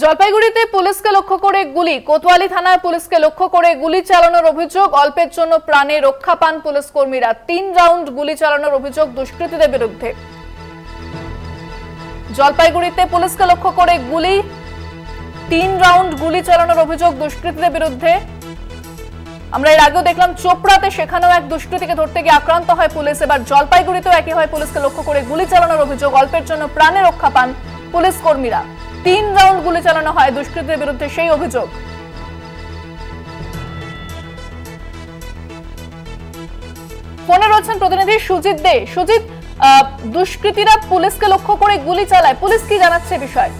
জলপাইগুড়িতে পুলিশকে লক্ষ্য করে গুলি, কোতোয়ালি থানায় পুলিশকে লক্ষ্য করে গুলি চালানোর অভিযোগ। অল্পের জন্য প্রাণে রক্ষা পান পুলিশ কর্মীরা। 3 রাউন্ড গুলি চালানোর অভিযোগ দুষ্কৃতীদের বিরুদ্ধে। জলপাইগুড়িতে পুলিশকে লক্ষ্য করে গুলি, 3 রাউন্ড গুলি চালানোর অভিযোগ দুষ্কৃতীদের বিরুদ্ধে। আমরা এর আগেও দেখলাম চোপড়াতে, সেখানেও এক দুষ্কৃতীকে ধরতে গিয়ে আক্রান্ত হয় পুলিশ। এবার জলপাইগুড়িতেও একই হয়, পুলিশকে লক্ষ্য করে গুলি চালানোর অভিযোগ। অল্পের জন্য প্রাণে রক্ষা পান পুলিশ কর্মীরা। 3 রাউন্ড গুলি চালানো হয় দুষ্কৃতীদের বিরুদ্ধে, সেই অভিযোগ। ফোনে রয়েছেন প্রতিনিধি সুজিত দে। সুজিত, দুষ্কৃতীরা পুলিশকে লক্ষ্য করে গুলি চালায়, পুলিশ কি জানাচ্ছে বিষয়?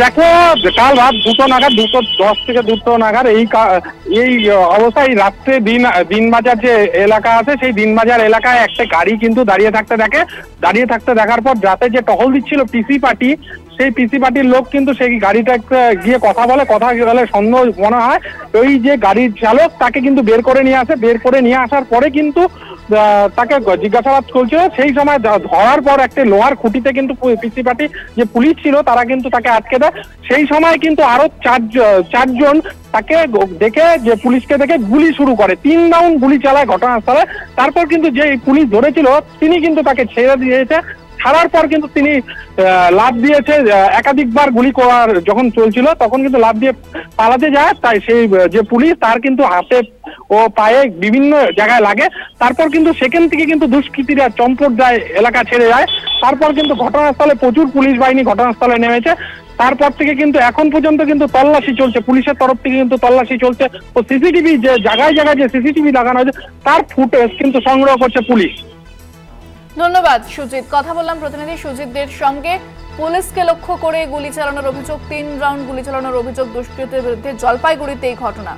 দেখো, কাল রাত 2টো নাগাদ, 2:10 থেকে 2টো নাগাদ এই অবস্থায় রাত্রে দিনবাজার যে এলাকা আছে, সেই দিনবাজার এলাকায় একটা গাড়ি কিন্তু দাঁড়িয়ে থাকতে দেখার পর রাতে যে টহল দিচ্ছিল পিসি পার্টি, সেই পিসি পার্টির লোক কিন্তু সেই গাড়িটা গিয়ে কথা বলে সন্দেহ মনে হয় ওই যে গাড়ির চালক, তাকে কিন্তু বের করে নিয়ে আসার পরে কিন্তু তাকে জিজ্ঞাসাবাদ চলছিল। সেই সময় ধরার পর একটা লোহার খুঁটিতে কিন্তু পিসি পার্টি যে পুলিশ ছিল তারা কিন্তু তাকে আটকে দেয়। সেই সময় কিন্তু আরো চারজন তাকে দেখে, যে পুলিশকে দেখে গুলি শুরু করে। 3 রাউন্ড গুলি চালায় ঘটনাস্থলে। তারপর কিন্তু যে পুলিশ ধরেছিল তিনি কিন্তু তাকে ছেড়ে দিয়েছে। ছাড়ার পর কিন্তু তিনি লাফ দিয়েছে। একাধিকবার গুলি করার যখন চলছিল তখন কিন্তু লাফ দিয়ে পালাতে যায়। তাই সেই যে পুলিশ, তার কিন্তু হাতে ও পায়ে বিভিন্ন জায়গায় লাগে। তারপর কিন্তু সেখান থেকে কিন্তু দুষ্কৃতীরা চম্পট দেয়, এলাকা ছেড়ে যায়। তারপর কিন্তু ঘটনাস্থলে প্রচুর পুলিশ বাহিনী ঘটনাস্থলে নেমেছে। তারপর থেকে কিন্তু এখন পর্যন্ত কিন্তু তল্লাশি চলছে, পুলিশের তরফ থেকে কিন্তু তল্লাশি চলছে। ও সিসিটিভি যে জায়গায় যে সিসিটিভি লাগানো হয়েছে তার ফুটেজ কিন্তু সংগ্রহ করছে পুলিশ। ধন্যবাদ সুজিত। কথা বললাম প্রতিনিধি সুজিতদের সঙ্গে। পুলিশকে লক্ষ্য করে গুলি চালানোর অভিযোগ, 3 রাউন্ড গুলি চালানোর অভিযোগ দুষ্কৃতীদের বিরুদ্ধে। জলপাইগুড়িতে এই ঘটনা।